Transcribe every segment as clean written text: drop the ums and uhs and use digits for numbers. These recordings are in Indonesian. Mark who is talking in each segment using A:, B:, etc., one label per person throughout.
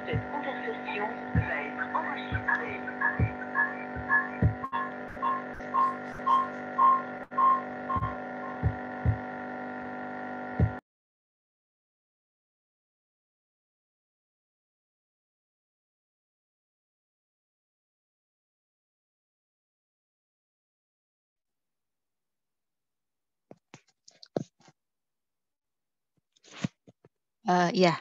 A: Cette conversation va être enregistrée.
B: Ya,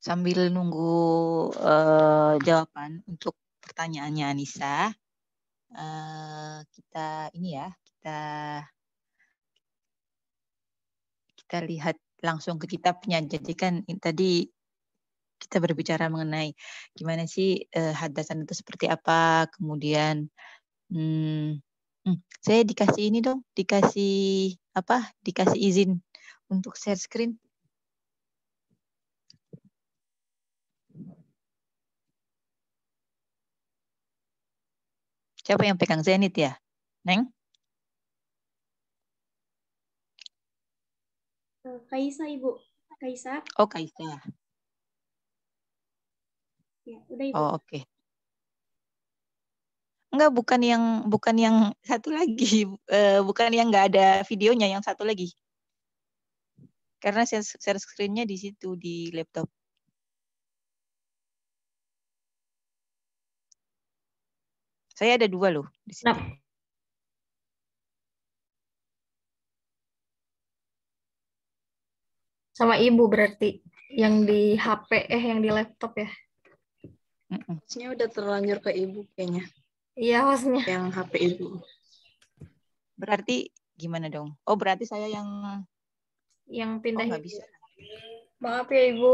B: sambil nunggu jawaban untuk pertanyaannya Anissa, kita ini ya, kita lihat langsung ke kitabnya. Jadi kan tadi kita berbicara mengenai gimana sih hadasan itu seperti apa, kemudian saya dikasih ini dong, dikasih izin untuk share screen. Siapa yang pegang Zenit ya, Neng?
C: Kaisa, Ibu. Kaisa.
B: Oh, Kaisa.
C: Ya, udah Ibu.
B: Oh, oke. Enggak, bukan yang satu lagi, bukan yang nggak ada videonya, yang satu lagi. Karena share screen-nya di situ di laptop. Saya ada 2 loh di situ.
C: Nah. Sama Ibu berarti yang di HP, yang di laptop ya?
D: Hostnya udah terlanjur ke Ibu kayaknya.
C: Iya, hostnya.
D: Yang HP Ibu.
B: Berarti gimana dong? Oh, berarti saya yang
C: pindah.
B: Oh, nggak bisa.
C: Maaf ya Ibu.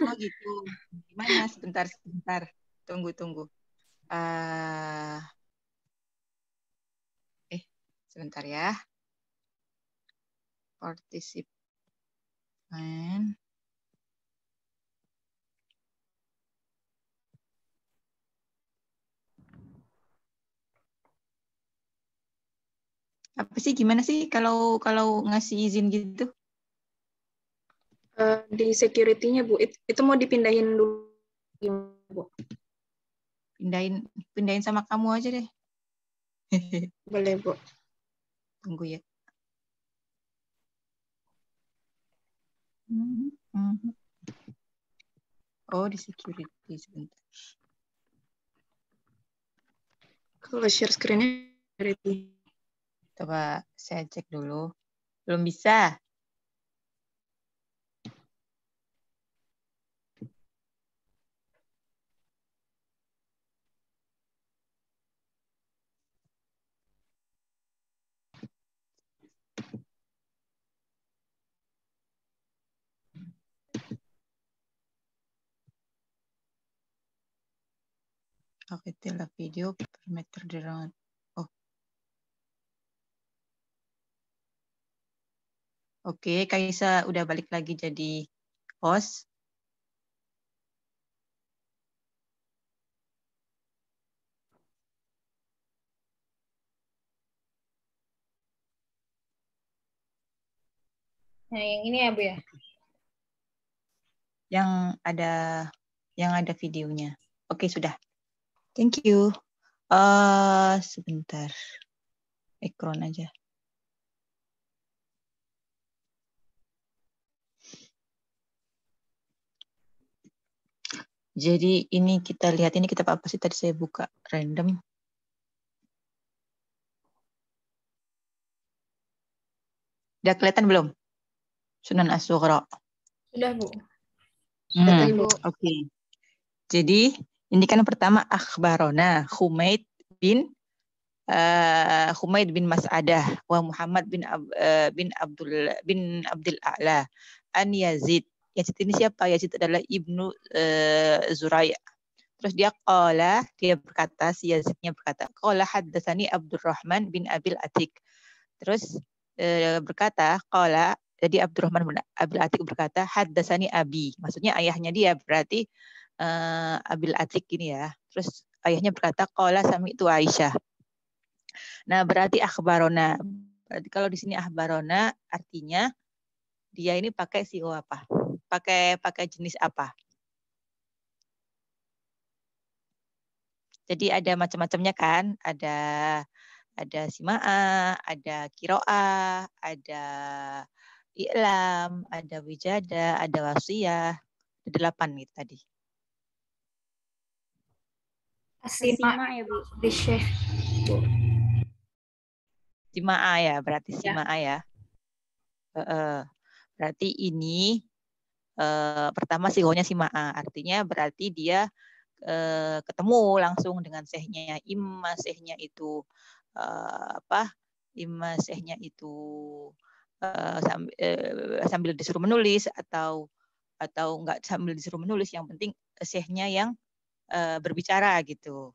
B: Oh gitu. Gimana? Sebentar. Tunggu. Sebentar ya. Participant. Apa sih, gimana sih kalau ngasih izin gitu?
D: Di security-nya Bu, itu mau dipindahin dulu gimana Bu?
B: Pindahin sama kamu aja deh.
D: Boleh Bu.
B: Tunggu ya. Oh, di security sebentar.
D: Kalau share screen-nya security.
B: Coba saya cek dulu. Belum bisa. Oke, telah video parameter derangan. Oh. Oke, Kaisa udah balik lagi jadi host.
C: Nah, yang ini ya Bu ya?
B: Yang ada videonya. Oke, sudah. Thank you. Sebentar. Ekron aja. Jadi ini kita lihat, ini kitab apa sih, tadi saya buka random. Udah kelihatan belum? Sunan As-Sughra.
C: Sudah Bu.
B: Oke. Jadi ini kan pertama akhbarona Humaid bin Mas'adah wa Muhammad bin Abdul A'la an Yazid. Yazid ini siapa? Yazid adalah ibnu Zuraya. Terus dia berkata, si Yazidnya berkata, qala haddatsani Abdurrahman bin Abil Atik. Terus berkata, jadi Abdurrahman bin Abil Atik berkata, haddatsani Abi. Maksudnya ayahnya dia, berarti Abil Atik ini ya. Terus ayahnya berkata, qala sami'tu Aisyah. Nah, berarti akhbarona. Berarti kalau di sini akhbarona artinya dia ini pakai sigo apa? pakai jenis apa? Jadi ada macam-macamnya kan, ada sima'a, ada kiro'ah, ada i'lam, ada wijada, ada wasiyah, ada 8 nih tadi.
C: Simak
D: ya Bu.
C: di Syekh.
B: Sima'a ya, berarti
C: Ya.
B: sima'a ya. Berarti ini pertama sigonya sima'a, artinya berarti dia ketemu langsung dengan syekhnya. Imma syekhnya itu imma syekhnya itu sambil disuruh menulis atau enggak sambil disuruh menulis, yang penting syekhnya yang berbicara gitu.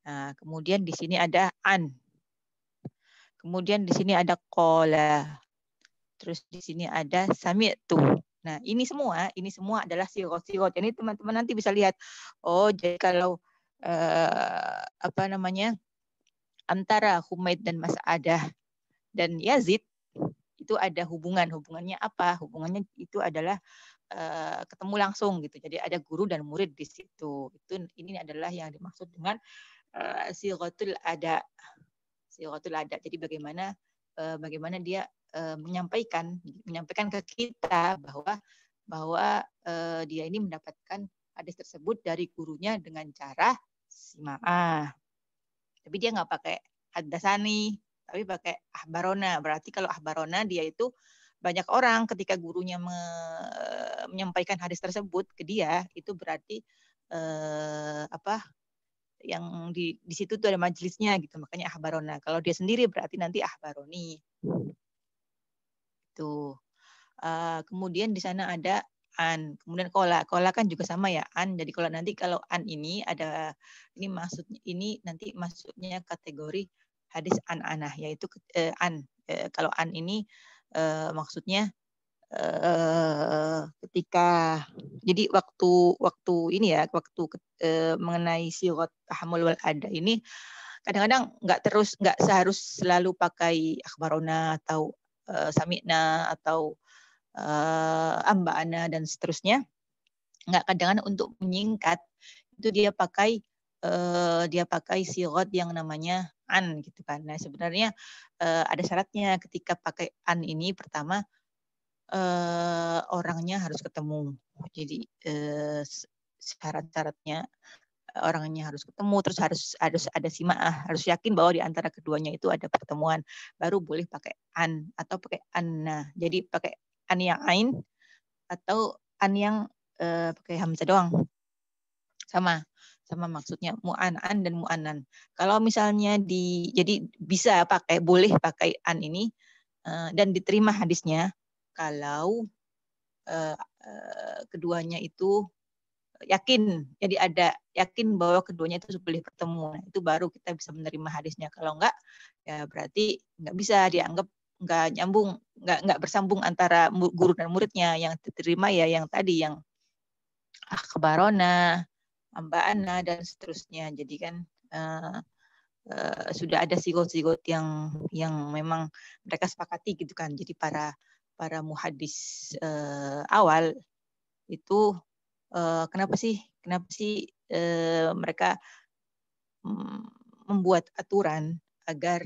B: Nah, kemudian di sini ada an. Kemudian di sini ada qala. Terus di sini ada sami'tu. Nah, ini semua adalah sigot-sigot. Ini teman-teman nanti bisa lihat. Oh, jadi kalau antara Humaid dan Mas'adah dan Yazid itu ada hubungannya apa? Hubungannya itu adalah ketemu langsung gitu. Jadi ada guru dan murid di situ. Ini adalah yang dimaksud dengan sighatul ada. Sighatul ada. Jadi bagaimana dia menyampaikan ke kita bahwa dia ini mendapatkan hadis tersebut dari gurunya dengan cara sima'ah. Tapi dia nggak pakai haddasani, tapi pakai ahbarona. Berarti kalau ahbarona dia itu banyak orang ketika gurunya menyampaikan hadis tersebut ke dia, itu berarti yang di situ tuh ada majelisnya gitu, makanya ahbarona. Kalau dia sendiri berarti nanti ahbaroni. Tuh. Kemudian di sana ada an, kemudian kola kan juga sama ya, an. Jadi kalau an ini ada, ini nanti maksudnya kategori hadis an-anah, yaitu an. Kalau an ini maksudnya ketika, jadi waktu ini ya, waktu mengenai sirat tahammul wal ada ini, kadang-kadang nggak seharus selalu pakai akhbarona atau sami'na atau amba'ana dan seterusnya. Nggak, kadang-kadang untuk menyingkat itu dia pakai sirat yang namanya an gitu kan. Nah, sebenarnya ada syaratnya ketika pakai an ini. Pertama, orangnya harus ketemu. Jadi syarat-syaratnya orangnya harus ketemu, terus harus ada sima'ah, harus yakin bahwa di antara keduanya itu ada pertemuan, baru boleh pakai an atau pakai anna. Jadi pakai an yang ain atau an yang pakai hamzah doang. Sama maksudnya mu'an'an dan mu'annan. Kalau misalnya jadi bisa boleh pakai an ini dan diterima hadisnya kalau keduanya itu yakin, jadi ada yakin bahwa keduanya itu boleh bertemu. Nah, itu baru kita bisa menerima hadisnya. Kalau enggak, ya berarti enggak bisa dianggap enggak nyambung, enggak bersambung antara guru dan muridnya. Yang diterima ya yang tadi, yang akhbarona, amba'ana dan seterusnya. Jadi kan sudah ada sigot-sigot yang memang mereka sepakati gitu kan. Jadi para muhadis awal itu kenapa sih mereka membuat aturan agar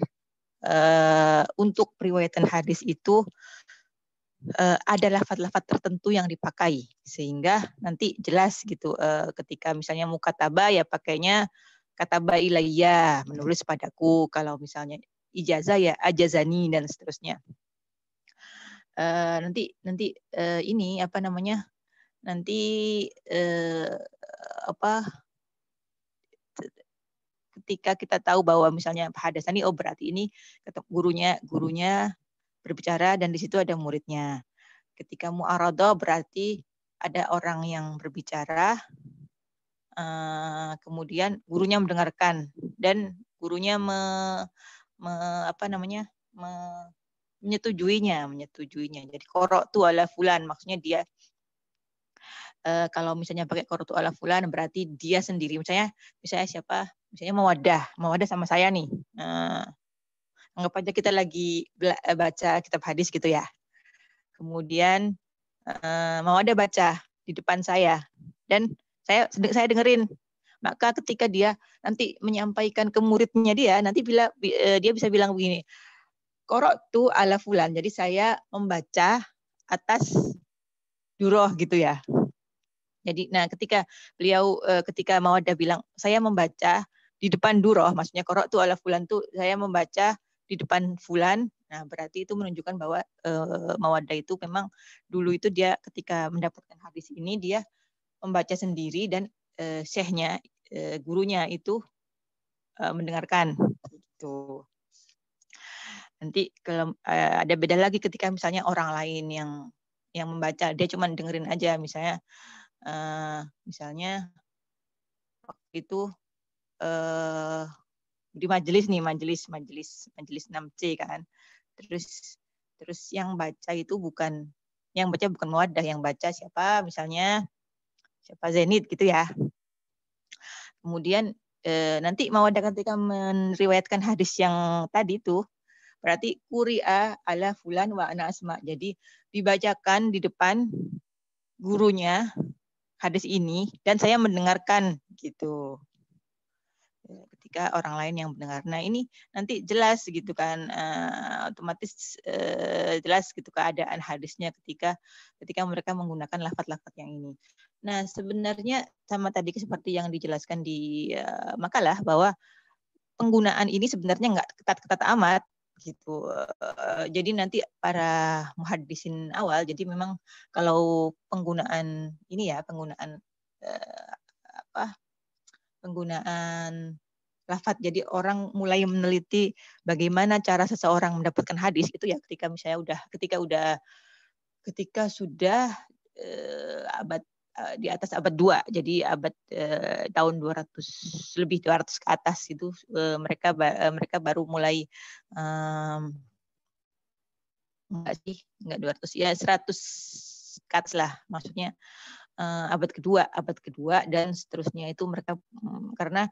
B: untuk periwayatan hadis itu ada lafaz-lafaz tertentu yang dipakai sehingga nanti jelas gitu, ketika misalnya mukatabah ya pakainya kataba ilayya, menulis padaku. Kalau misalnya ijazah ya ajazani dan seterusnya. Nanti ini apa namanya? Nanti ketika kita tahu bahwa misalnya hadasani, oh berarti ini gurunya berbicara dan di situ ada muridnya. Ketika mu'aradah berarti ada orang yang berbicara, kemudian gurunya mendengarkan dan gurunya menyetujuinya. Jadi qara'tu ala fulan, maksudnya dia kalau misalnya pakai qara'tu ala fulan berarti dia sendiri. Misalnya siapa? Misalnya Mawadah sama saya nih. Anggap aja kita lagi baca kitab hadis gitu ya. Kemudian Mawadah baca di depan saya dan saya dengerin. Maka ketika dia nanti menyampaikan ke muridnya dia, nanti dia bisa bilang begini, qara'tu ala fulan. Jadi saya membaca atas Duroh gitu ya. Jadi, nah ketika Mawadah bilang saya membaca di depan Duroh, maksudnya qara'tu ala fulan tuh saya membaca di depan fulan. Nah, berarti itu menunjukkan bahwa Mawadah itu memang dulu itu dia ketika mendapatkan hadis ini dia membaca sendiri dan syekhnya, gurunya itu mendengarkan gitu. Nanti kalau ada beda lagi ketika misalnya orang lain yang membaca, dia cuma dengerin aja, misalnya waktu itu di majelis 6C kan. Terus yang baca bukan Mawadah, yang baca siapa? Misalnya siapa, Zenit gitu ya. Kemudian nanti Mawadah ketika meriwayatkan hadis yang tadi itu berarti quri'a ala fulan wa ana asma. Jadi dibacakan di depan gurunya hadis ini dan saya mendengarkan gitu. Ketika orang lain yang mendengar. Nah, ini nanti jelas gitu kan, otomatis jelas gitu keadaan hadisnya ketika mereka menggunakan lafaz-lafaz yang ini. Nah, sebenarnya sama tadi seperti yang dijelaskan di makalah bahwa penggunaan ini sebenarnya nggak ketat-ketat amat gitu. Jadi nanti para muhaddisin awal, jadi memang kalau penggunaan ini ya, penggunaan lafaz, jadi orang mulai meneliti bagaimana cara seseorang mendapatkan hadis itu ya ketika sudah abad di atas abad 2, jadi abad tahun 200 ke atas itu mereka baru mulai enggak 200 ya 100 ke atas lah, maksudnya abad kedua dan seterusnya itu mereka karena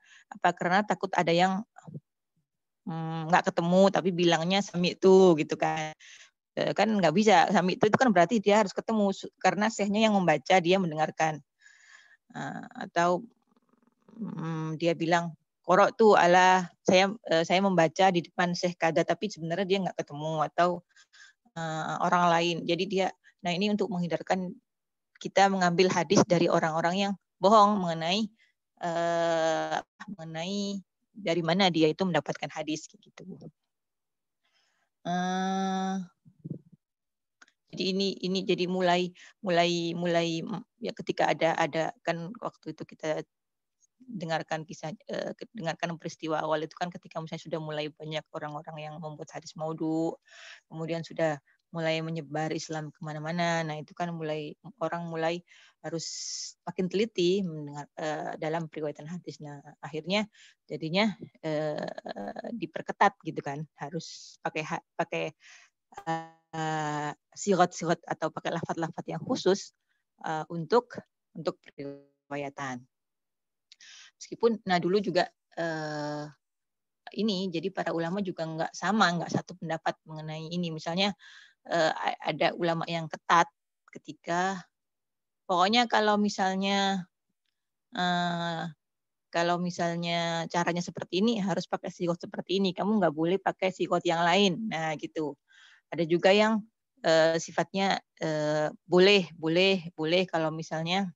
B: takut ada yang nggak ketemu tapi bilangnya sami itu gitu kan. Kan nggak bisa, sami itu kan berarti dia harus ketemu karena syekhnya yang membaca, dia mendengarkan. Atau dia bilang qara'tu ala, saya membaca di depan syekh kada, tapi sebenarnya dia nggak ketemu, atau orang lain. Jadi nah ini untuk menghindarkan kita mengambil hadis dari orang-orang yang bohong mengenai dari mana dia itu mendapatkan hadis gitu. Jadi ini jadi mulai ya ketika ada kan waktu itu kita dengarkan peristiwa awal itu kan ketika misalnya sudah mulai banyak orang-orang yang membuat hadis maudhu, kemudian sudah mulai menyebar Islam kemana-mana. Nah itu kan orang mulai harus makin teliti mendengar dalam periwayatan hadis. Nah akhirnya jadinya diperketat gitu kan, harus pakai sirat atau pakai lafaz-lafaz yang khusus untuk periwayatan. Meskipun dulu juga ini jadi para ulama juga nggak satu pendapat mengenai ini. Misalnya ada ulama yang ketat ketika pokoknya kalau misalnya caranya seperti ini harus pakai sigot seperti ini, kamu nggak boleh pakai sigot yang lain. Nah gitu. Ada juga yang sifatnya boleh kalau misalnya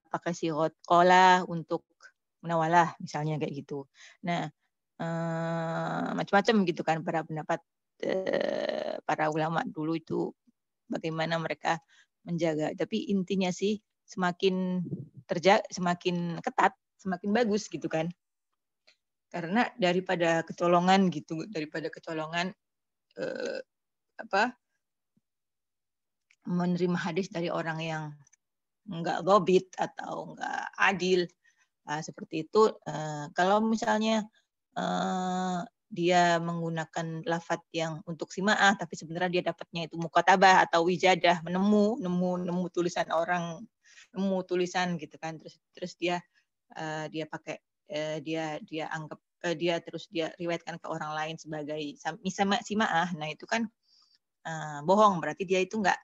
B: pakai sigot qala untuk menawalah misalnya kayak gitu. Nah macam-macam gitu kan para pendapat para ulama dulu itu bagaimana mereka menjaga. Tapi intinya sih semakin ketat semakin bagus gitu kan. Karena daripada kecolongan menerima hadis dari orang yang nggak gobit atau nggak adil seperti itu. Kalau misalnya dia menggunakan lafaz yang untuk sima'ah tapi sebenarnya dia dapatnya itu mukatabah atau wijadah, nemu tulisan orang, nemu tulisan gitu kan, terus dia pakai dia anggap dia terus dia riwayatkan ke orang lain sebagai sima'ah. Nah itu kan bohong, berarti dia itu nggak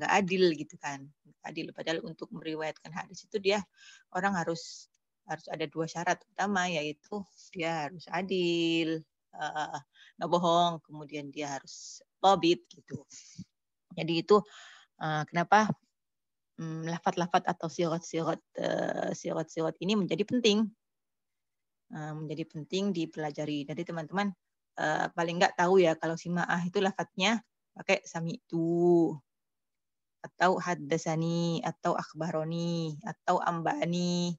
B: adil gitu kan. Adil, padahal untuk meriwayatkan hadis itu dia orang harus ada 2 syarat utama, yaitu dia harus adil, nggak bohong, kemudian dia harus thabit gitu. Jadi itu kenapa lafaz-lafaz atau sirat ini menjadi penting. Menjadi penting dipelajari. Jadi teman-teman paling nggak tahu ya kalau sima'ah itu lafadznya pakai sami'tu atau haddasani atau akhbaroni atau ambani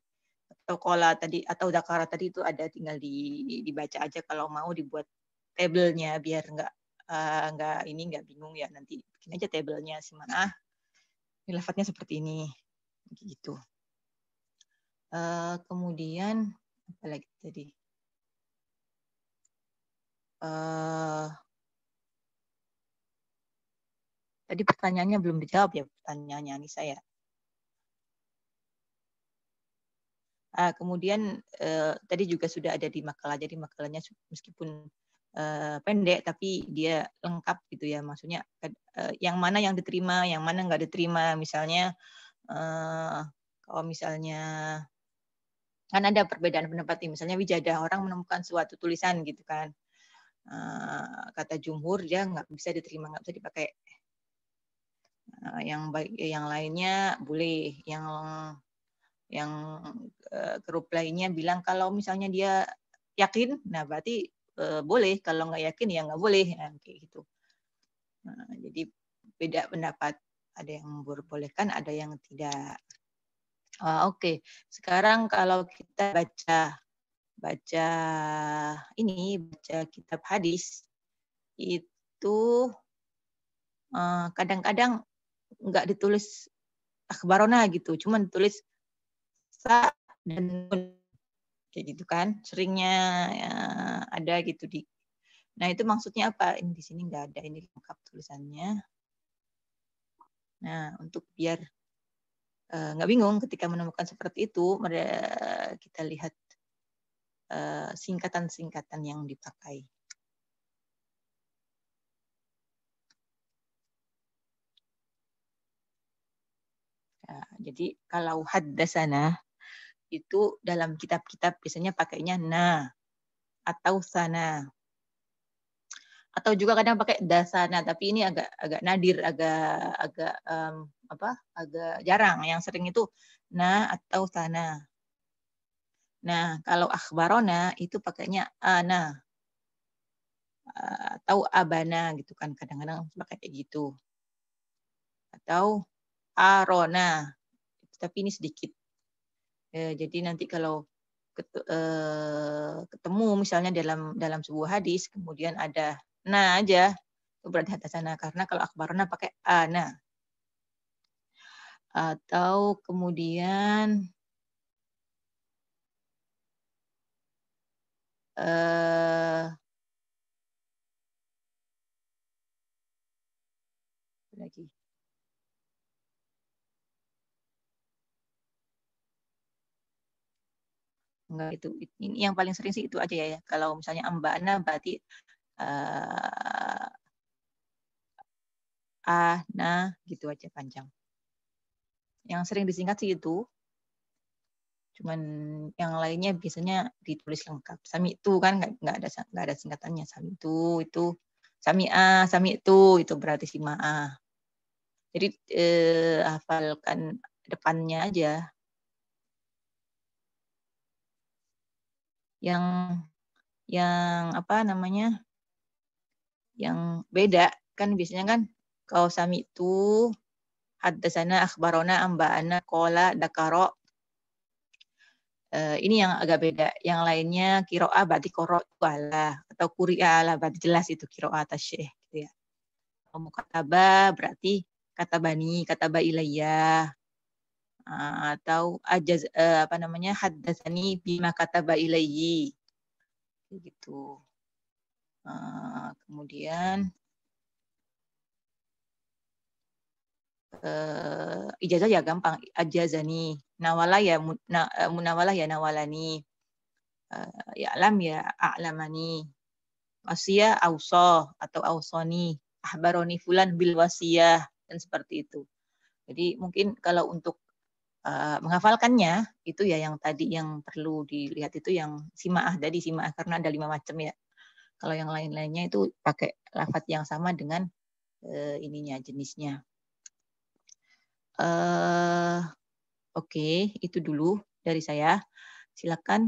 B: atau qala tadi atau dzakara tadi itu ada, tinggal dibaca aja kalau mau dibuat tabelnya biar nggak bingung ya, nanti bikin aja tabelnya sima'ah. Ini lafadznya seperti ini gitu. Kemudian apa lagi tadi? Tadi pertanyaannya belum dijawab ya, pertanyaannya Anissa ya. Kemudian tadi juga sudah ada di makalah, jadi makalahnya meskipun pendek tapi dia lengkap gitu ya, maksudnya yang mana yang diterima, yang mana nggak diterima. Misalnya kalau misalnya kan ada perbedaan pendapat, misalnya wijadah, orang menemukan suatu tulisan gitu kan, kata jumhur dia nggak bisa diterima, nggak bisa dipakai. Yang lainnya boleh, yang grup lainnya bilang kalau misalnya dia yakin, nah berarti boleh, kalau nggak yakin ya nggak boleh, kayak gitu. Jadi beda pendapat, ada yang memperbolehkan, ada yang tidak. Oke. Sekarang kalau kita baca kitab hadis itu kadang-kadang nggak ditulis akhbarona gitu, cuman ditulis sa dan nun kayak gitu kan, seringnya ada gitu di. Nah itu maksudnya apa? Ini di sini nggak ada, ini lengkap tulisannya. Nah untuk biar nggak bingung ketika menemukan seperti itu, kita lihat singkatan-singkatan yang dipakai. Nah, jadi kalau haddasana itu dalam kitab-kitab biasanya pakainya na atau sana. Atau juga kadang pakai dasana, tapi ini agak nadir, agak jarang. Yang sering itu na atau sana. Nah, kalau akhbarona itu pakainya ana atau abana gitu kan, kadang-kadang pakai kayak gitu. Atau arona, tapi ini sedikit. Jadi nanti kalau ketemu misalnya dalam sebuah hadis kemudian ada na aja, itu berarti hadasana, karena kalau akhbarona pakai ana. Atau kemudian lagi enggak, itu ini yang paling sering sih itu aja ya. Kalau misalnya ambana berarti nah gitu aja panjang. Yang sering disingkat sih itu. Cuman yang lainnya biasanya ditulis lengkap. Sami itu kan nggak ada singkatannya. Sami itu sami itu berarti sima'ah. Jadi hafalkan depannya aja. Yang apa namanya? Yang beda kan biasanya kan kalau sami itu haddasana akhbarona amba'ana qala dakaro. Ini yang agak beda. Yang lainnya kiro'ah berarti qoro'ala atau kuri'ala berarti jelas itu kiro'ah tasyih gitu ya. Mukataba berarti kataba ilayya. Atau haddasani bima kataba ilayyi. Gitu. Kemudian ijazah ya gampang, ajazani, nawalah ya munawalah ya nawalani, ya alam ya a'lamani, wasiya auso atau ausoni, ahbaroni fulan bil wasiyah dan seperti itu. Jadi mungkin kalau untuk menghafalkannya itu ya yang tadi yang perlu dilihat itu yang simaah tadi, simaah karena ada 5 macam ya. Kalau yang lain-lainnya itu pakai lafadz yang sama dengan ininya jenisnya. Oke, itu dulu dari saya. Silakan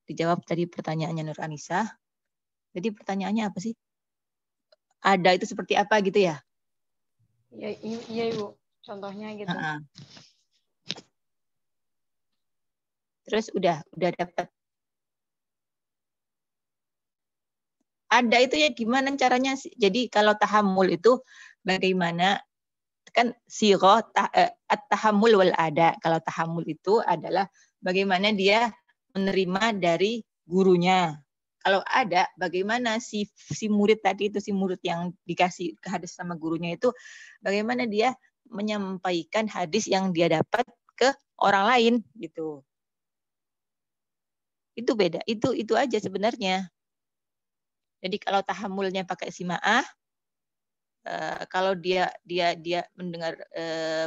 B: dijawab tadi pertanyaannya Nur Anissa. Jadi pertanyaannya apa sih? Ada itu seperti apa gitu ya?
E: Iya Ibu, contohnya gitu.
B: Terus udah dapat. Ada itu ya gimana caranya? Jadi kalau tahammul itu bagaimana? Kan sighah at-tahammul wal ada. Kalau tahammul itu adalah bagaimana dia menerima dari gurunya. Kalau ada, bagaimana si murid tadi itu, si murid yang dikasih ke hadis sama gurunya itu, bagaimana dia menyampaikan hadis yang dia dapat ke orang lain gitu. Itu beda, itu aja sebenarnya. Jadi kalau tahammulnya pakai simaah, kalau dia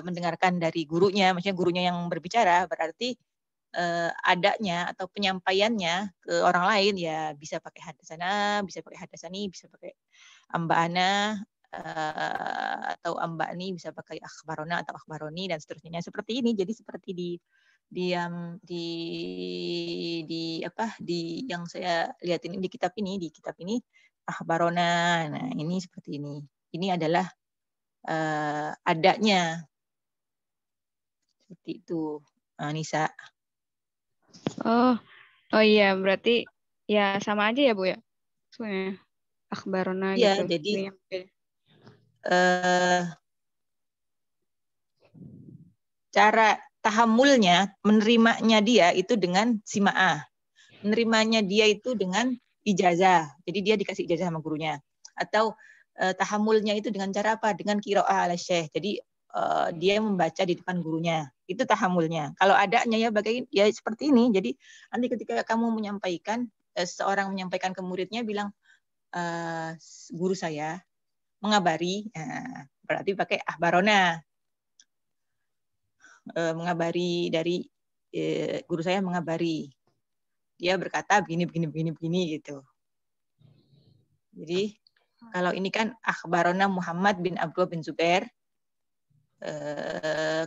B: mendengarkan dari gurunya, maksudnya gurunya yang berbicara, berarti adanya atau penyampaiannya ke orang lain ya bisa pakai hadasana, bisa pakai hadasani, bisa pakai amba'ana atau amba'ni, bisa pakai akhbarona atau akhbaroni dan seterusnya seperti ini. Jadi seperti di yang saya lihat ini di kitab ini akhbarona. Nah, ini seperti ini. Ini adalah adanya seperti itu, Nisa.
E: Oh iya, berarti ya sama aja ya Bu ya? Sebenarnya akhbarona
B: Iya,
E: gitu.
B: jadi cara tahammulnya, menerimanya dia itu dengan simaah. Menerimanya dia itu dengan ijazah. Jadi dia dikasih ijazah sama gurunya. Atau tahammulnya itu dengan cara apa? Dengan qiraah ala syekh. Jadi dia membaca di depan gurunya. Itu tahammulnya. Kalau adanya ya seperti ini. Jadi nanti ketika kamu menyampaikan, seorang menyampaikan ke muridnya bilang, guru saya mengabari, berarti pakai ahbarona. Mengabari dari guru saya mengabari. Dia berkata begini gitu. Jadi kalau ini kan akhbarona Muhammad bin Abdullah bin Zubair,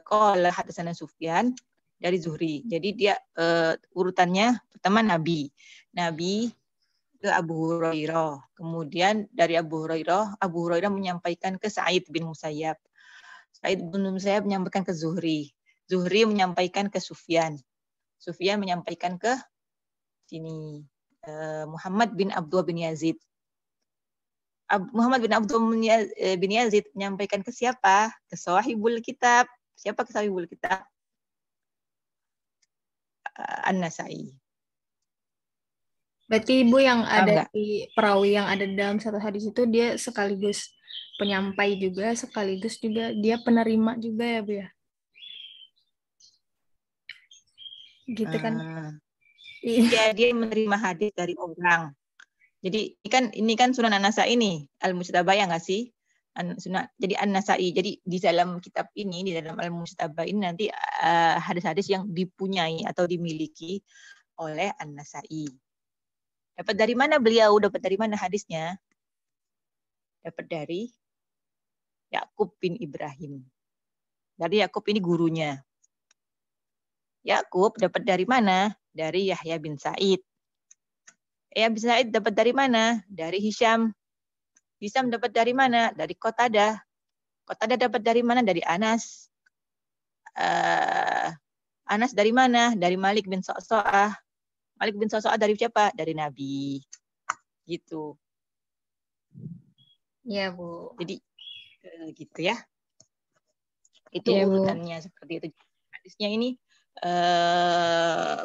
B: qala hadatsana Sufyan dari Zuhri. Jadi dia urutannya pertama Nabi ke Abu Hurairah. Kemudian dari Abu Hurairah menyampaikan ke Sa'id bin Musayyab. Sa'id bin Musayyab menyampaikan ke Zuhri. Zuhri menyampaikan ke Sufyan. Sufyan menyampaikan ke sini Muhammad bin Abdullah bin Yazid. Muhammad bin Abdullah bin Yazid menyampaikan ke siapa? Ke sahibul kitab. Siapa ke sahibul kitab? An-Nasai.
C: Berarti Ibu yang ada di perawi yang ada dalam satu hadis itu dia sekaligus penyampai juga, sekaligus juga dia penerima juga ya Bu ya? Gitu kan?
B: Iya, dia menerima hadis dari orang. Jadi ini kan Sunan An-Nasai ini, Al-Mujtabah ya nggak sih? Jadi An-Nasai. Jadi di dalam kitab ini, di dalam Al-Mujtabah ini nanti hadis-hadis yang dipunyai atau dimiliki oleh An-Nasai. Dapat dari mana beliau? Dapat dari mana hadisnya? Dapat dari Yakub bin Ibrahim. Dari Yakub ini gurunya. Yakub dapat dari mana? Dari Yahya bin Sa'id. Yahya bin Sa'id dapat dari mana? Dari Hisham. Hisham dapat dari mana? Dari Qatadah. Qatadah dapat dari mana? Dari Anas. Anas dari mana? Dari Malik bin Sa'sa'ah. Malik bin Sa'sa'ah dari siapa? Dari Nabi. Gitu.
C: Iya, Bu.
B: Jadi gitu ya. Itu ya, urutannya Bu. Seperti itu. Hadisnya ini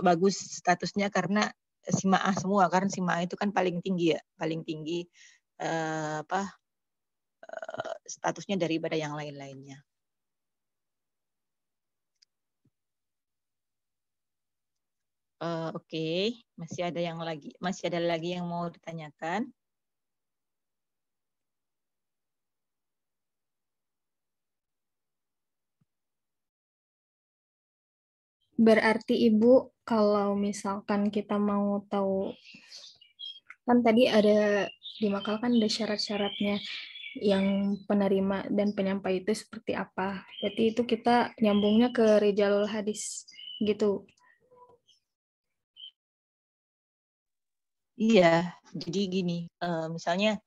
B: bagus statusnya karena simaah semua, karena simaah itu kan paling tinggi ya, paling tinggi statusnya daripada yang lain-lainnya. Oke. Masih ada lagi yang mau ditanyakan?
C: Berarti Ibu, kalau misalkan kita mau tahu, kan tadi ada di makal kan ada syarat-syaratnya yang penerima dan penyampai itu seperti apa. Berarti itu kita nyambungnya ke Rijalul Hadis gitu.
B: Iya, jadi gini, misalnya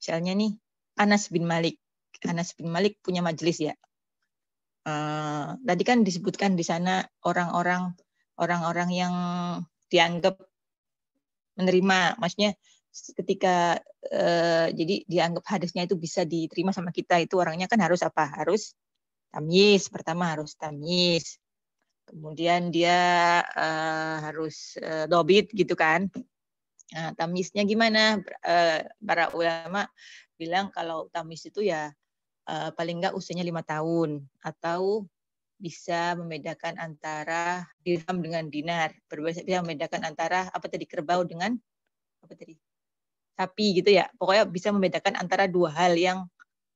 B: nih Anas bin Malik. Anas bin Malik punya majelis ya. Tadi kan disebutkan di sana orang-orang yang dianggap menerima, maksudnya ketika jadi dianggap hadisnya itu bisa diterima sama kita, itu orangnya kan harus apa? Harus tamyiz. Pertama harus tamyiz. Kemudian dia harus dobit gitu kan. Nah, tamyiznya gimana? Para ulama bilang kalau tamyiz itu ya paling enggak usianya 5 tahun, atau bisa membedakan antara dirham dengan dinar, bisa membedakan antara apa tadi, kerbau dengan apa tadi, sapi gitu ya. Pokoknya bisa membedakan antara dua hal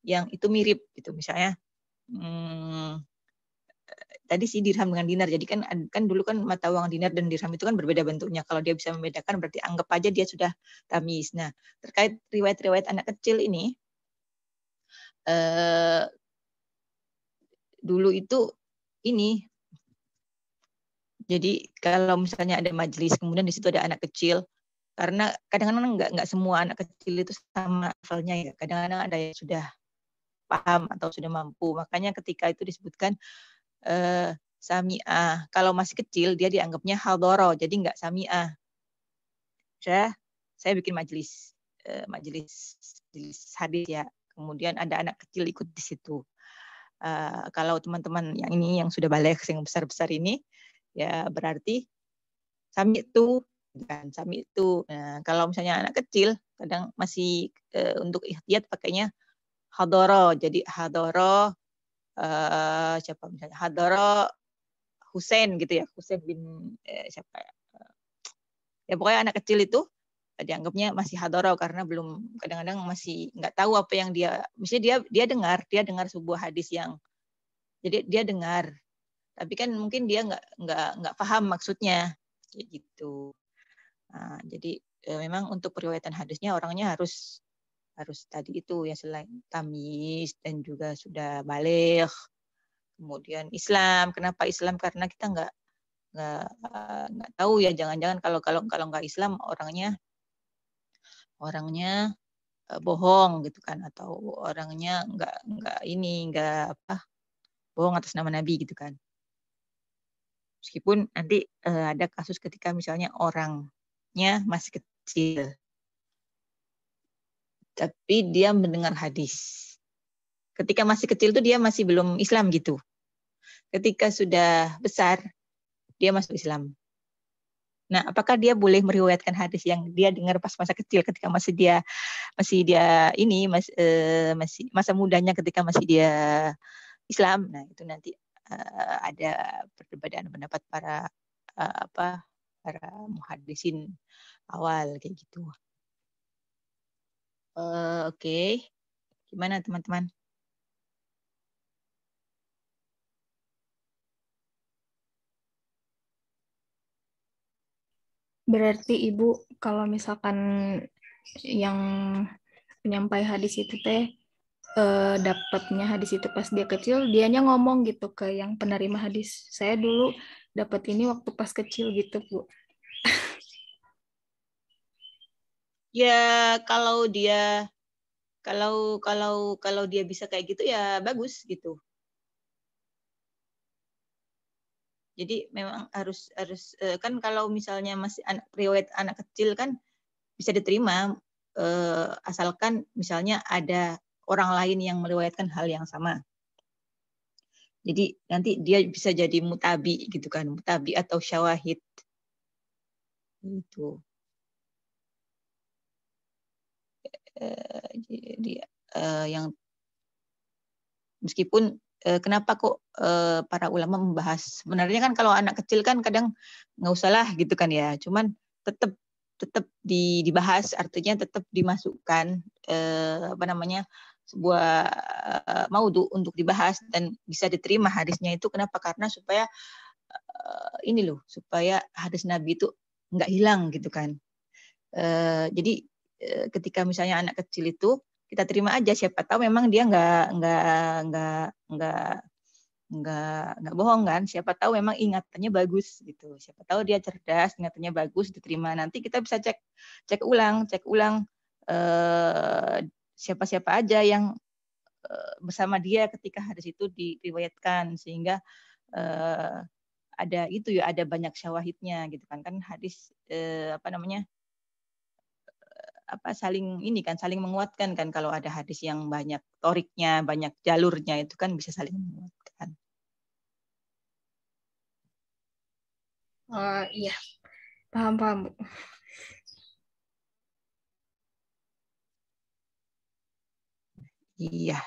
B: yang itu mirip gitu. Misalnya tadi sih dirham dengan dinar. Jadi kan dulu kan mata uang dinar dan dirham itu kan berbeda bentuknya. Kalau dia bisa membedakan berarti anggap aja dia sudah tamyiz. Nah, terkait riwayat-riwayat anak kecil ini, dulu itu ini, jadi kalau misalnya ada majelis kemudian di situ ada anak kecil, karena kadang-kadang nggak semua anak kecil itu sama levelnya ya. Kadang-kadang ada yang sudah paham atau sudah mampu. Makanya ketika itu disebutkan sami'ah. Kalau masih kecil dia dianggapnya haldoro, jadi nggak sami'ah. Saya bikin majelis hadis ya. Kemudian ada anak kecil ikut di situ. Kalau teman-teman yang ini yang sudah balik yang besar-besar ini, ya berarti sami itu kan, sami itu. Nah, kalau misalnya anak kecil kadang masih untuk ihtiyat pakainya hadoro. Jadi hadoro siapa misalnya hadoro Husain gitu ya, Husain bin siapa ya, pokoknya anak kecil itu dianggapnya masih hadoro karena belum, kadang-kadang masih nggak tahu apa yang misalnya dia dengar sebuah hadis yang, jadi dia dengar tapi kan mungkin dia nggak paham maksudnya kayak gitu. Nah, jadi memang untuk periwayatan hadisnya orangnya harus tadi itu ya, selain tamyiz dan juga sudah baligh. Kemudian Islam, kenapa Islam? Karena kita nggak tahu ya, jangan-jangan kalau nggak Islam orangnya bohong gitu kan, atau orangnya nggak bohong atas nama Nabi gitu kan. Meskipun nanti ada kasus ketika misalnya orangnya masih kecil, tapi dia mendengar hadis. Ketika masih kecil tuh dia masih belum Islam gitu. Ketika sudah besar, dia masuk Islam. Nah, apakah dia boleh meriwayatkan hadis yang dia dengar pas masa kecil, ketika masih dia masih masa mudanya ketika masih dia Islam? Nah, itu nanti ada perbedaan pendapat para muhaddisin awal kayak gitu. Oke. Gimana teman-teman?
C: Berarti Ibu, kalau misalkan yang penyampai hadis itu dapatnya hadis itu pas dia kecil, dianya ngomong gitu ke yang penerima hadis. Saya dulu dapat ini waktu pas kecil gitu, Bu.
B: Ya, kalau dia bisa kayak gitu ya bagus gitu. Jadi memang harus kan kalau misalnya masih riwayat anak kecil kan bisa diterima asalkan misalnya ada orang lain yang meriwayatkan hal yang sama. Jadi nanti dia bisa jadi mutabi gitu kan, mutabi atau syawahid. Itu. Jadi yang meskipun kenapa kok para ulama membahas, sebenarnya kan kalau anak kecil kan kadang nggak usah lah gitu kan ya, cuman tetap dibahas, artinya tetap dimasukkan maudhu untuk dibahas dan bisa diterima hadisnya itu. Kenapa? Karena supaya supaya hadis Nabi itu nggak hilang gitu kan. Jadi ketika misalnya anak kecil itu kita terima aja, siapa tahu memang dia nggak bohong kan, siapa tahu memang ingatannya bagus gitu, siapa tahu dia cerdas, ingatannya bagus, diterima. Nanti kita bisa cek ulang siapa-siapa aja yang bersama dia ketika hadis itu diriwayatkan, sehingga ada banyak syawahidnya gitu kan hadis saling menguatkan kan. Kalau ada hadis yang banyak toriknya, banyak jalurnya, itu kan bisa saling menguatkan.
C: Iya, paham Bu.
B: Iya.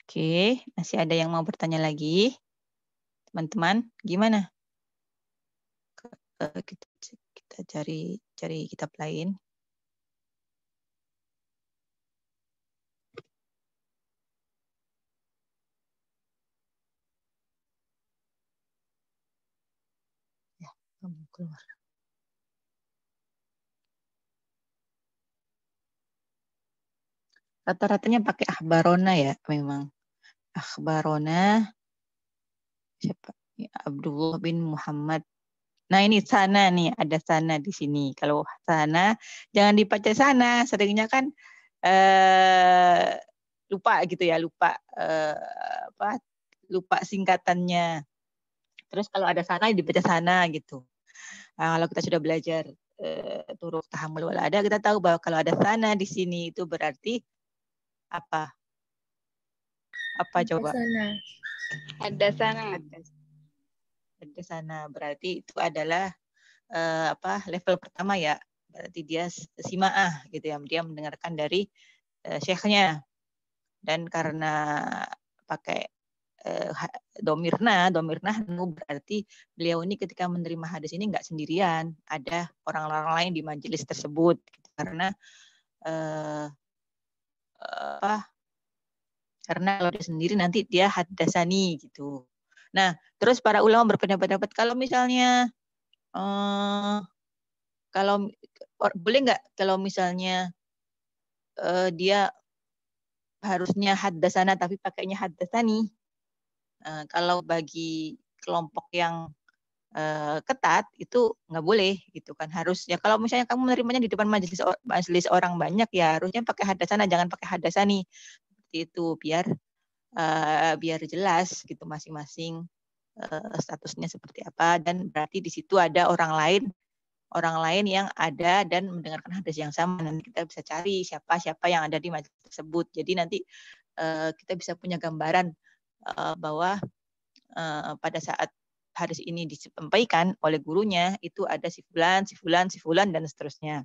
B: Oke, masih ada yang mau bertanya lagi? Teman-teman, gimana? Kita cari kitab lain. Ya, kamu keluar. Rata-ratanya pakai akhbarona ya, memang. Akhbarona siapa? Abdullah bin Muhammad. Nah, ini sana nih, ada sana di sini. Kalau sana jangan dibaca sana, seringnya kan lupa gitu ya, lupa singkatannya. Terus kalau ada sana dibaca sana gitu. Nah, kalau kita sudah belajar turuk tahammul wal ada, kita tahu bahwa kalau ada sana di sini itu berarti apa? Apa coba?
E: Ada sana.
B: Ada sana berarti itu adalah level pertama ya. Berarti dia simaah gitu ya. Dia mendengarkan dari syekhnya. Dan karena pakai domirna berarti beliau ini ketika menerima hadis ini nggak sendirian, ada orang-orang lain di majelis tersebut gitu. Karena kalau dia sendiri nanti dia hadasani gitu. Nah, terus para ulama berpendapat kalau misalnya boleh nggak kalau misalnya dia harusnya haddasana tapi pakainya haddasani. Kalau bagi kelompok yang ketat itu nggak boleh gitu kan, harus ya kalau misalnya kamu menerimanya di depan majelis orang banyak ya harusnya pakai haddasana, jangan pakai haddasani seperti itu, biar jelas gitu masing-masing statusnya seperti apa, dan berarti di situ ada orang lain yang ada dan mendengarkan hadis yang sama. Nanti kita bisa cari siapa yang ada di majelis tersebut. Jadi nanti kita bisa punya gambaran bahwa pada saat hadis ini disampaikan oleh gurunya itu ada si fulan dan seterusnya.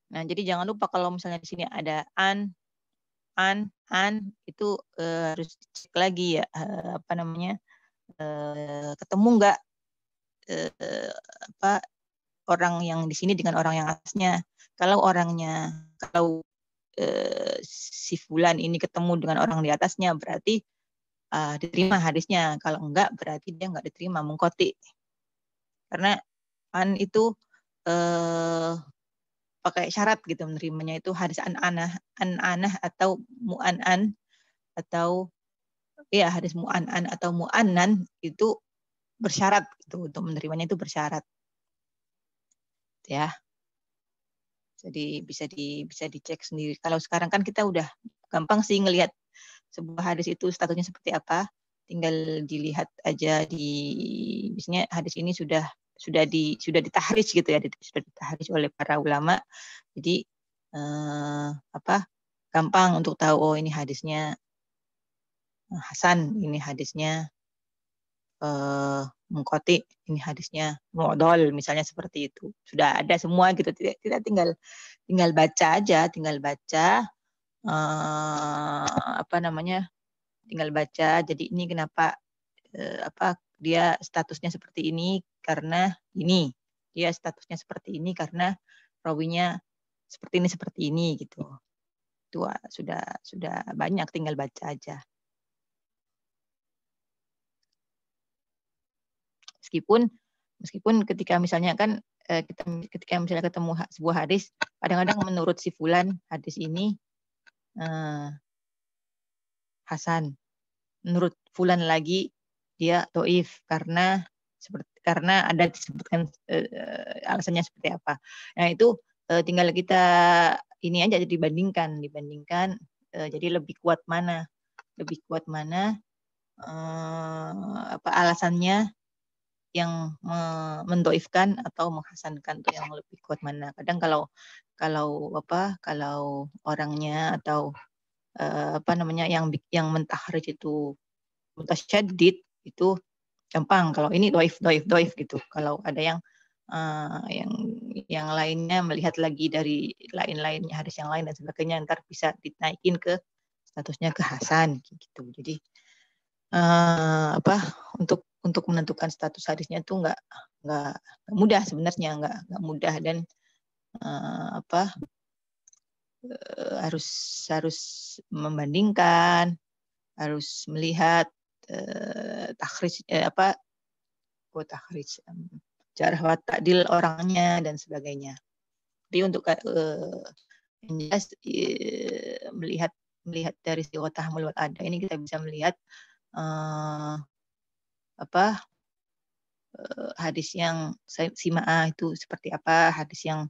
B: Nah, jadi jangan lupa kalau misalnya di sini ada an itu harus cek lagi ya ketemu nggak orang yang di sini dengan orang yang atasnya. Kalau si fulan ini ketemu dengan orang di atasnya berarti diterima hadisnya. Kalau enggak berarti dia enggak diterima, mungkoti. Karena an itu pakai syarat gitu menerimanya, itu hadis an-anah atau mu'an-an atau ya hadis mu'an-an atau mu'annan itu bersyarat gitu, untuk menerimanya itu bersyarat. Ya. Jadi bisa dicek sendiri. Kalau sekarang kan kita udah gampang sih ngelihat sebuah hadis itu statusnya seperti apa, tinggal dilihat aja misalnya hadis ini sudah ditahrij gitu ya, sudah ditahrij oleh para ulama. Jadi gampang untuk tahu, oh ini hadisnya hasan, ini hadisnya mengkoti ini hadisnya mu'dhal misalnya seperti itu. Sudah ada semua gitu. Tidak tinggal baca aja, tinggal baca apa namanya? Tinggal baca. Jadi ini kenapa dia statusnya seperti ini karena ini. Dia statusnya seperti ini karena rawinya seperti ini gitu. Itu sudah banyak, tinggal baca aja. Meskipun ketika misalnya kan ketika misalnya ketemu sebuah hadis, kadang-kadang menurut si fulan hadis ini hasan, menurut fulan lagi dia dhaif karena ada disebutkan alasannya seperti apa. Nah itu tinggal kita ini aja dibandingkan jadi lebih kuat mana apa alasannya yang mendoifkan atau menghasankan tuh yang lebih kuat mana. Kadang kalau orangnya atau apa namanya yang mentakhrij itu mutasyaddid itu gampang. Kalau ini doif gitu. Kalau ada yang lainnya melihat lagi dari lain-lainnya hadis yang lain dan sebagainya, ntar bisa dinaikin ke statusnya ke hasan gitu. Jadi untuk menentukan status hadisnya itu nggak mudah sebenarnya, nggak mudah dan harus membandingkan, harus melihat takhrij jarh wa ta'dil orangnya dan sebagainya. Jadi untuk jelas melihat dari sighah tahmul wal ada ini kita bisa melihat hadis yang sima'ah itu seperti apa, hadis yang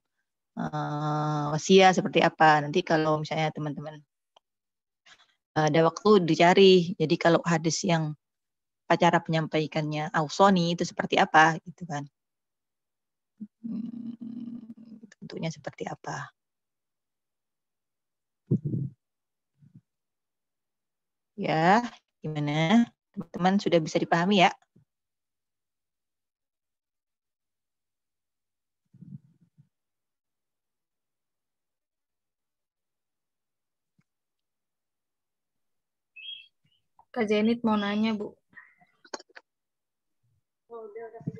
B: wasiah seperti apa. Nanti kalau misalnya teman-teman ada waktu dicari. Jadi kalau hadis yang cara menyampaikannya ausoni itu seperti apa gitu kan. Bentuknya seperti apa. Ya, gimana? Teman-teman sudah bisa dipahami ya?
C: Kak Zenit mau nanya, Bu.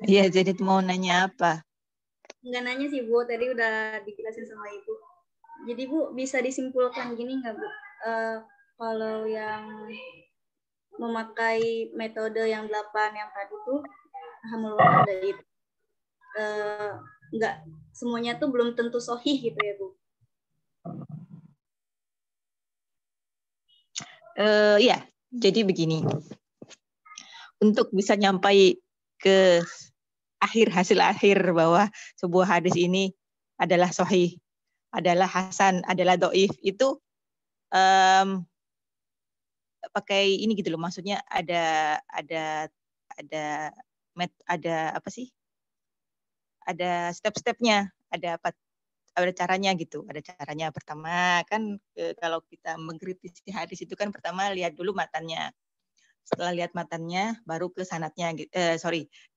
B: Iya, Zenit mau nanya apa?
F: Nggak nanya sih, Bu. Tadi udah dijelasin sama Ibu. Jadi, Bu, bisa disimpulkan gini nggak, Bu? Kalau yang memakai metode yang 8 yang tadi tuh, hamul ada itu. Nggak semuanya tuh belum tentu sahih gitu ya, Bu?
B: Ya, jadi begini. Untuk bisa nyampai ke hasil akhir bahwa sebuah hadis ini adalah sahih, adalah hasan, adalah dhaif itu pakai ini gitu loh. Maksudnya ada apa sih? Ada step-stepnya, ada caranya gitu. Ada caranya. Pertama kan kalau kita mengkritisi hadis itu kan pertama lihat dulu matannya. Setelah lihat matannya baru ke sanadnya.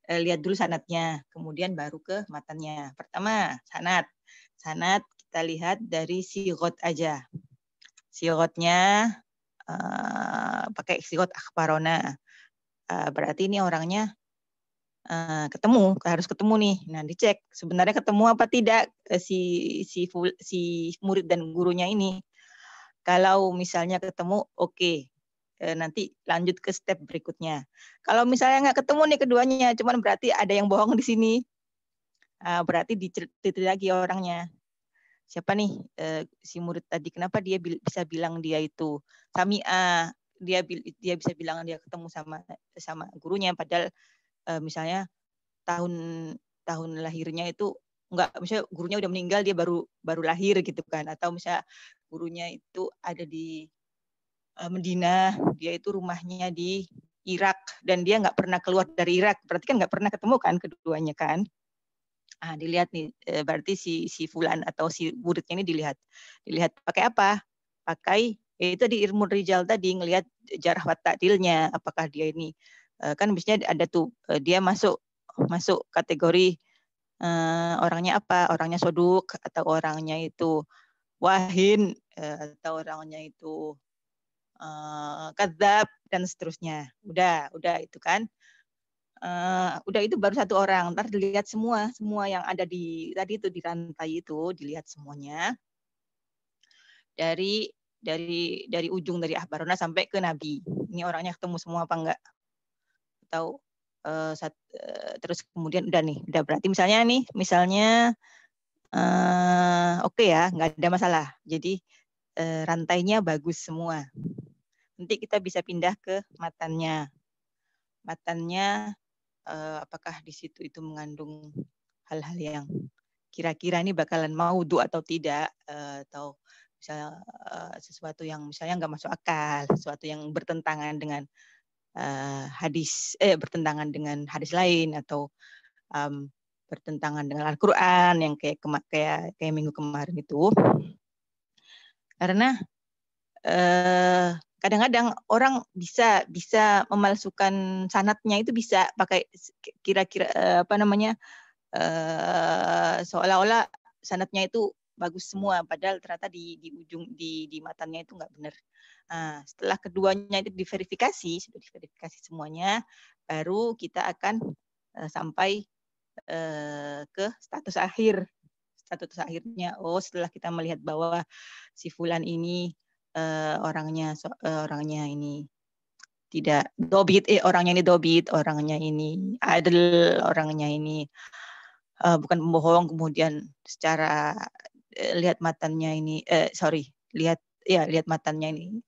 B: Lihat dulu sanadnya, kemudian baru ke matannya. Pertama sanad kita lihat dari sighot aja. Sighotnya pakai sighot akhbarona. Berarti ini orangnya harus ketemu nih. Nah, dicek sebenarnya ketemu apa tidak si murid dan gurunya ini. Kalau misalnya ketemu, oke. Nanti lanjut ke step berikutnya. Kalau misalnya nggak ketemu nih keduanya, cuman berarti ada yang bohong di sini. Berarti diteliti lagi orangnya. Siapa nih si murid tadi? Kenapa dia bisa bilang dia itu sami'ah? Dia bisa bilang dia ketemu sama gurunya, padahal misalnya tahun lahirnya itu enggak, misalnya gurunya udah meninggal, dia baru lahir gitu kan, atau misalnya gurunya itu ada di Medina, dia itu rumahnya di Irak dan dia nggak pernah keluar dari Irak, berarti kan nggak pernah ketemu kan keduanya kan. Dilihat nih, berarti si fulan atau si muridnya ini dilihat pakai apa? Pakai itu di ilmu rijal tadi, ngelihat jarh wa ta'dilnya, apakah dia ini Kan biasanya ada tuh dia masuk kategori orangnya apa? Orangnya soduk atau orangnya itu wahin atau orangnya itu kadzab dan seterusnya. Udah itu kan. Udah itu baru satu orang. Ntar dilihat semua yang ada di tadi itu di rantai itu dilihat semuanya dari ujung dari akhbarona sampai ke Nabi. Ini orangnya ketemu semua apa enggak? Atau terus kemudian udah berarti misalnya oke ya, nggak ada masalah. Jadi rantainya bagus semua. Nanti kita bisa pindah ke matannya. Apakah di situ itu mengandung hal-hal yang kira-kira ini bakalan maudhu atau tidak, atau misalnya sesuatu yang misalnya nggak masuk akal, sesuatu yang bertentangan dengan bertentangan dengan hadis lain, atau bertentangan dengan Al-Quran yang kayak minggu kemarin itu. Karena kadang-kadang orang bisa memalsukan sanadnya, itu bisa pakai kira-kira seolah-olah sanadnya itu bagus semua, padahal ternyata di ujung di matanya itu nggak benar. Nah, setelah keduanya itu sudah diverifikasi semuanya, baru kita akan sampai ke status akhir. Status akhirnya, setelah kita melihat bahwa si fulan ini orangnya ini tidak dobit, orangnya ini dobit, orangnya ini adil, orangnya ini bukan pembohong, kemudian secara lihat matanya ini lihat matanya ini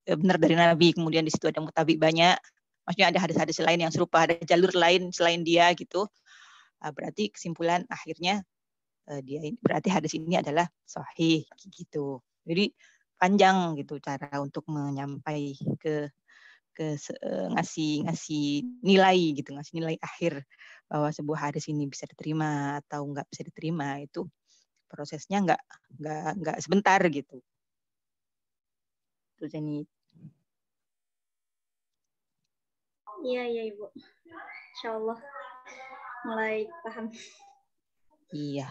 B: benar dari Nabi, kemudian di situ ada mutabi banyak, maksudnya ada hadis-hadis lain yang serupa, ada jalur lain selain dia gitu. Berarti kesimpulan akhirnya berarti hadis ini adalah sahih gitu. Jadi panjang gitu cara untuk menyampaikan ngasih nilai gitu, ngasih nilai akhir bahwa sebuah hadis ini bisa diterima atau nggak bisa diterima, itu prosesnya nggak sebentar gitu. Itu Jenny.
F: Iya Ibu. Insyaallah mulai paham.
B: Iya.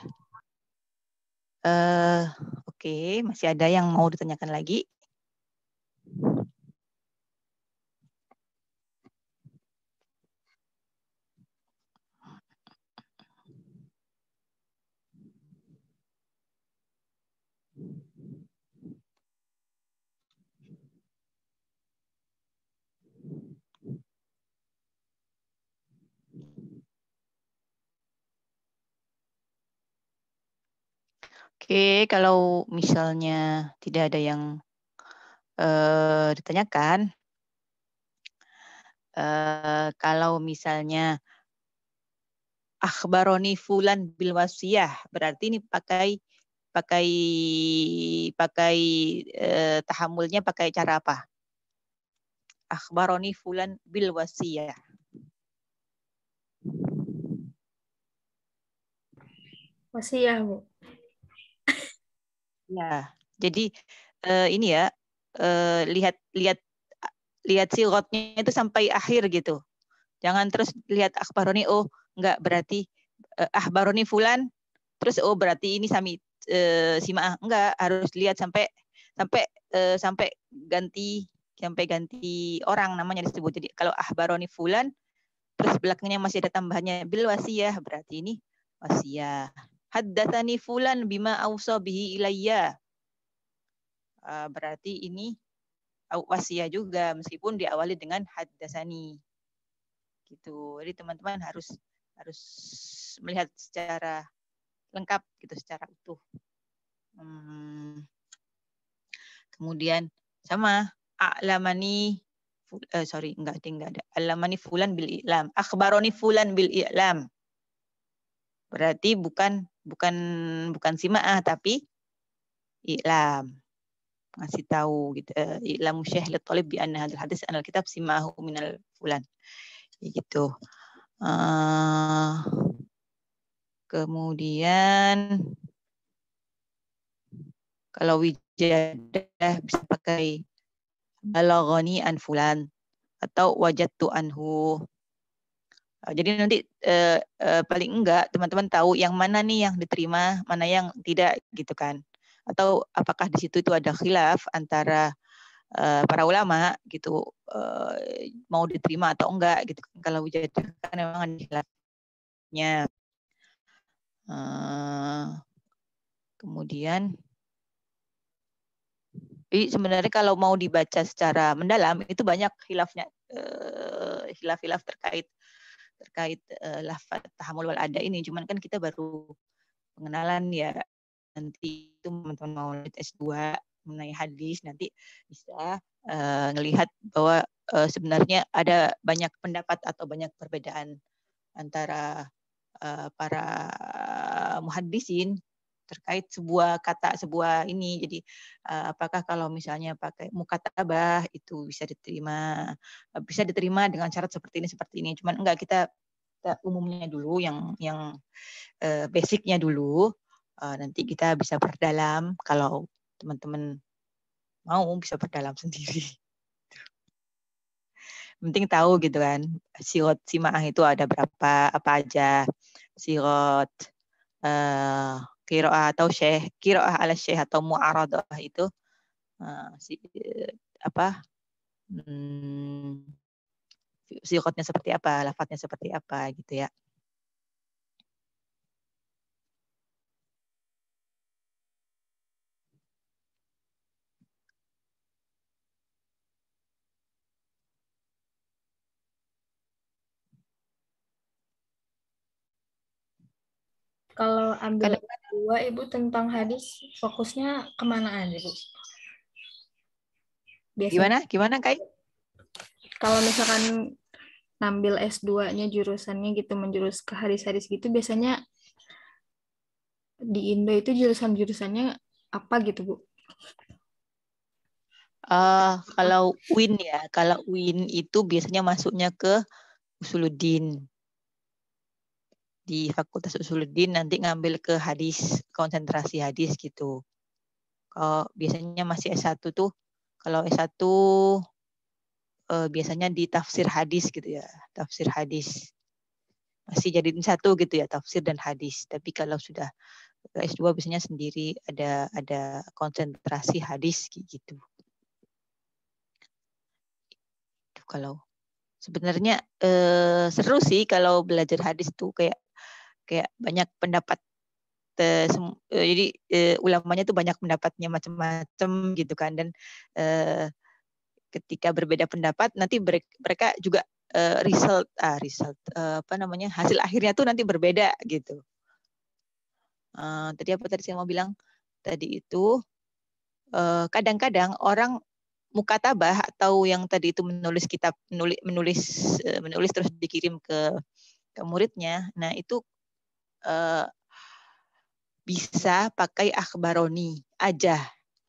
B: Oke, masih ada yang mau ditanyakan lagi? Oke, kalau misalnya tidak ada yang ditanyakan, kalau misalnya akhbaroni fulan bil wasiyah, berarti ini pakai tahammulnya pakai cara apa? Akhbaroni fulan bil wasiyah.
C: Wasiyah, Bu.
B: Ya, jadi ini ya, lihat sirotnya itu sampai akhir gitu. Jangan terus lihat akhbaroni, enggak berarti akhbaroni fulan, terus berarti ini sami simaah. Enggak, harus lihat sampai ganti orang namanya disebut. Jadi kalau akhbaroni fulan terus belakangnya masih ada tambahannya bil wasiyah, berarti ini wasiyah. Haddatsani fulan bima ausa bihi ilayya. Berarti ini wasiyah juga meskipun diawali dengan haddatsani. Gitu. Jadi teman-teman harus melihat secara lengkap gitu, secara utuh. Kemudian sama a'lamani enggak ada. A'lamani fulan bil i'lam. Akhbaroni fulan bil i'lam. Berarti bukan simaah tapi i'lam. Ngasih tahu gitu. I'lamu syekh li talib bi anna hadzal hadis anal kitab simahu minal fulan. Gitu. Kemudian kalau wijadah bisa pakai balaghani an fulan. atau wajadtu anhu. Jadi nanti paling enggak teman-teman tahu yang mana nih yang diterima, mana yang tidak gitu kan. Atau apakah di situ itu ada khilaf antara para ulama gitu, mau diterima atau enggak gitu. Kalau wujud kan memang ada khilafnya. Kemudian sebenarnya kalau mau dibaca secara mendalam itu banyak khilafnya, khilaf-khilaf terkait lafaz tahammul wal ada ini. Cuman kan kita baru pengenalan ya, nanti itu teman-teman mau S2 mengenai hadis nanti bisa ngelihat bahwa sebenarnya ada banyak pendapat atau banyak perbedaan antara para muhaddisin terkait sebuah kata, sebuah ini. Jadi apakah kalau misalnya pakai mukatabah itu bisa diterima dengan syarat seperti ini. Cuman enggak, kita umumnya dulu yang basicnya dulu. Nanti kita bisa perdalam, kalau teman-teman mau bisa perdalam sendiri. Penting tahu gitu kan, sirot simaah itu ada berapa, apa aja. Sirot qiraah atau syekh, qiraah ala syekh atau mu'aradah itu sirotnya seperti apa, lafadznya seperti apa gitu ya.
C: Kalau ambil dua, Ibu, tentang hadis, fokusnya kemana aja, Bu? Biasanya,
B: Gimana Kai?
C: kalau misalkan ngambil S2-nya jurusannya gitu, menjurus ke hadis-hadis gitu, biasanya di Indo itu jurusan-jurusannya apa gitu, Bu?
B: Kalau UIN ya, kalau UIN itu biasanya masuknya ke Usuluddin. Di Fakultas Usuluddin nanti ngambil ke hadis, konsentrasi hadis gitu. Kalau biasanya masih S1 tuh, kalau S1 biasanya di tafsir hadis gitu ya, tafsir hadis. Masih jadiin satu gitu ya, tafsir dan hadis. Tapi kalau sudah S2 biasanya sendiri ada konsentrasi hadis gitu. Kalau sebenarnya seru sih kalau belajar hadis tuh, kayak banyak pendapat. Jadi ulamanya tuh banyak pendapatnya macam-macam gitu kan, dan ketika berbeda pendapat nanti mereka juga hasil akhirnya tuh nanti berbeda gitu. Tadi saya mau bilang tadi itu kadang-kadang orang mukatabah atau yang tadi itu menulis kitab, menulis terus dikirim ke muridnya. Nah itu bisa pakai akhbaroni aja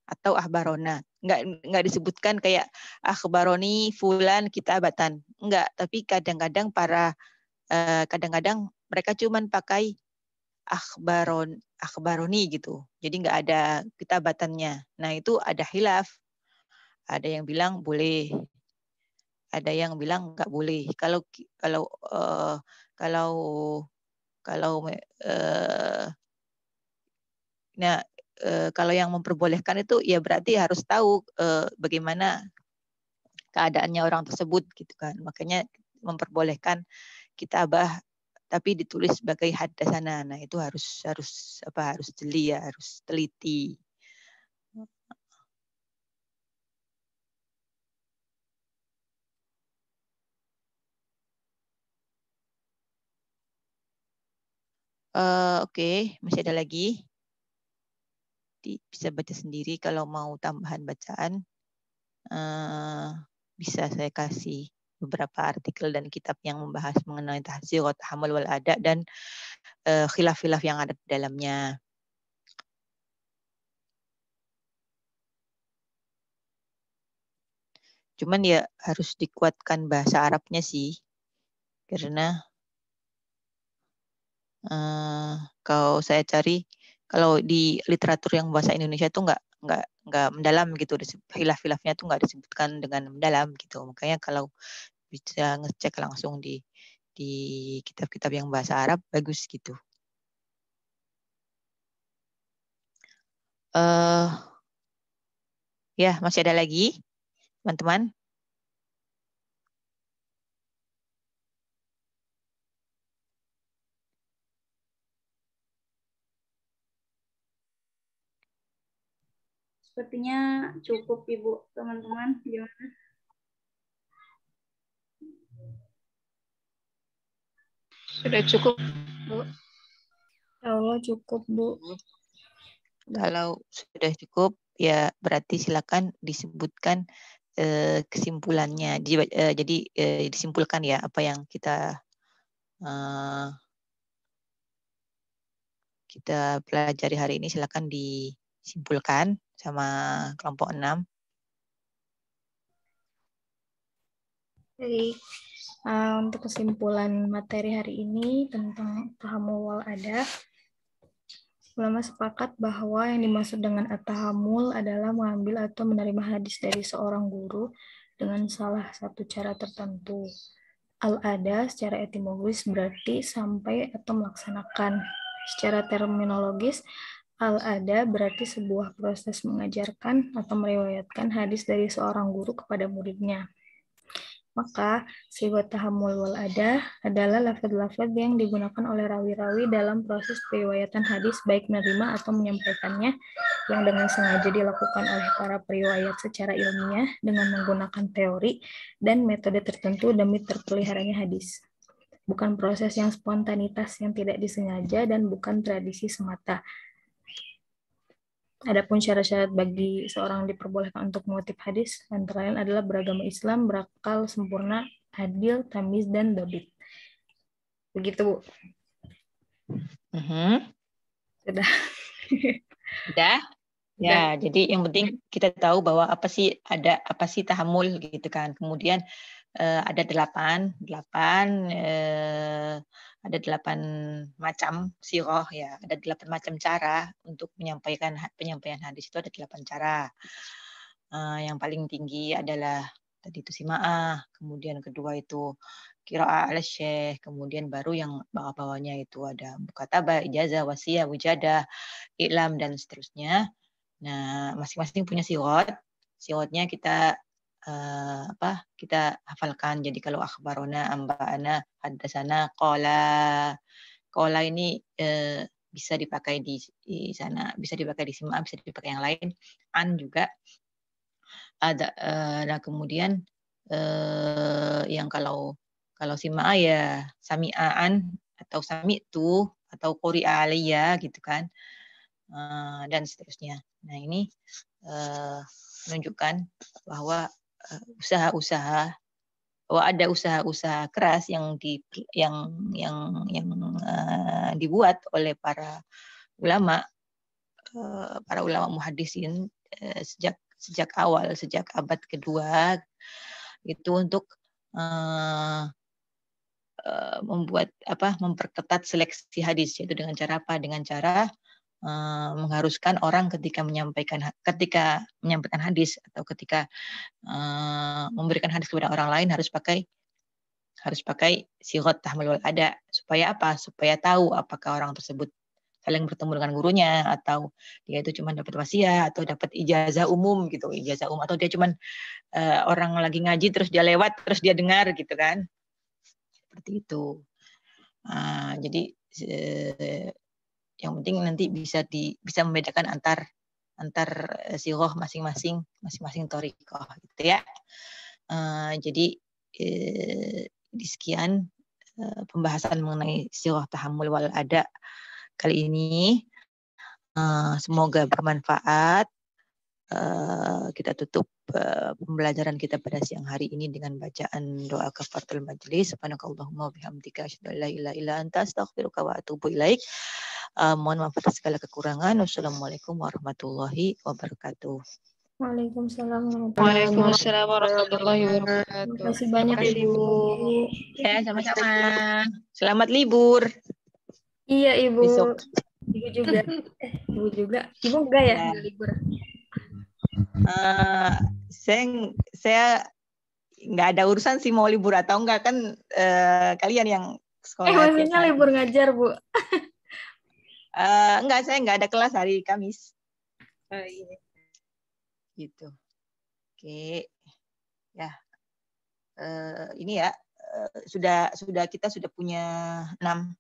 B: atau akhbarona. Enggak disebutkan kayak akhbaroni fulan kitabatan. Enggak, tapi kadang-kadang kadang-kadang mereka cuman pakai akhbaroni gitu. Jadi enggak ada kitabatannya. Nah, itu ada khilaf. Ada yang bilang boleh. Ada yang bilang enggak boleh. Kalau yang memperbolehkan itu ya berarti harus tahu bagaimana keadaannya orang tersebut gitu kan. Makanya memperbolehkan kitabah tapi ditulis sebagai haddatsana. Nah, itu harus jeli ya, harus teliti. Oke, masih ada lagi. Bisa baca sendiri, kalau mau tambahan bacaan bisa saya kasih beberapa artikel dan kitab yang membahas mengenai tahzir wa tahammul wal ada dan khilaf-khilaf yang ada di dalamnya. Cuman ya harus dikuatkan bahasa Arabnya sih, karena kalau saya cari, kalau di literatur yang bahasa Indonesia itu nggak nggak mendalam gitu, khilaf-khilafnya tuh nggak disebutkan dengan mendalam gitu. Makanya kalau bisa ngecek langsung di kitab-kitab yang bahasa Arab bagus gitu. Ya, masih ada lagi teman-teman?
F: Sepertinya cukup Ibu, teman-teman. Gimana?
E: Sudah cukup, Bu.
C: Allah cukup, Bu.
B: Kalau sudah cukup, ya berarti silakan disebutkan kesimpulannya. Jadi disimpulkan ya apa yang kita pelajari hari ini, silakan disimpulkan sama kelompok 6.
C: Baik, untuk kesimpulan materi hari ini tentang tahammul wal ada, ulama sepakat bahwa yang dimaksud dengan at-tahammul adalah mengambil atau menerima hadis dari seorang guru dengan salah satu cara tertentu. Al-ada secara etimologis berarti sampai atau melaksanakan. Secara terminologis, al-ada berarti sebuah proses mengajarkan atau meriwayatkan hadis dari seorang guru kepada muridnya. Maka, sigot tahammul wal ada adalah lafaz-lafaz yang digunakan oleh rawi-rawi dalam proses periwayatan hadis, baik menerima atau menyampaikannya, yang dengan sengaja dilakukan oleh para periwayat secara ilmiah dengan menggunakan teori dan metode tertentu demi terpeliharanya hadis. Bukan proses yang spontanitas yang tidak disengaja dan bukan tradisi semata. Adapun syarat-syarat bagi seorang diperbolehkan untuk mengutip hadis antara lain adalah beragama Islam, berakal sempurna, adil, tamiz, dan dobit. Begitu, Bu. Sudah.
B: Sudah? Ya, jadi yang penting kita tahu bahwa apa sih tahammul gitu kan. Kemudian ada 8 macam sirah ya, ada 8 macam cara untuk penyampaian hadis itu, ada 8 cara. Yang paling tinggi adalah tadi itu sima'ah, kemudian kedua itu qira'ah ala syekh, kemudian baru yang bawah-bawahnya itu ada mukatabah, ijazah, wasiyah, wijadah, i'lam dan seterusnya. Nah, masing-masing punya siwat. Siwatnya kita kita hafalkan. Jadi kalau akhbarona, amba'ana, haddasana, qala ini bisa dipakai di sana, bisa dipakai di sima'ah, bisa dipakai yang lain. An juga ada. Nah, kemudian yang kalau sima'ah ya sami'aan atau sami'tu atau quri'a alayya gitu kan. Dan seterusnya. Nah, ini menunjukkan bahwa ada usaha-usaha keras yang dibuat oleh para ulama muhaddisin sejak awal, sejak abad kedua itu untuk memperketat seleksi hadis, yaitu dengan cara apa? Dengan cara mengharuskan orang ketika menyampaikan hadis atau ketika memberikan hadis kepada orang lain harus pakai sighat tahmil wal ada. Supaya apa? Supaya tahu apakah orang tersebut saling bertemu dengan gurunya, atau dia itu cuma dapat wasiat atau dapat ijazah umum gitu, atau dia cuma orang lagi ngaji terus dia lewat terus dia dengar gitu kan. Seperti itu. Jadi yang penting nanti bisa membedakan antar sirah masing-masing thariqah gitu ya. Jadi di sekian pembahasan mengenai sirah tahammul wal ada kali ini. Semoga bermanfaat. Kita tutup pembelajaran kita pada siang hari ini dengan bacaan doa kafaratul majlis. Subhanakallahumma wa bihamdika asyhadu an la ilaha illa anta astaghfiruka wa atubu ilaik. Mohon maaf atas segala kekurangan. Wassalamualaikum warahmatullahi wabarakatuh.
C: Waalaikumsalam
E: warahmatullahi wabarakatuh.
C: Terima kasih banyak, Ibu.
B: Ya, sama-sama. Selamat libur.
C: Iya, Ibu.
B: Besok.
C: Ibu juga. Ibu juga. Ibu enggak ya?
B: Ya.
C: Libur.
B: Saya nggak ada urusan sih mau libur atau enggak, kan kalian yang sekolah tiap
C: Maksudnya
B: hari.
C: libur ngajar, Bu.
B: Enggak, saya nggak ada kelas hari Kamis.
C: Iya.
B: Gitu. Oke. Ya. Ini ya, kita sudah punya 6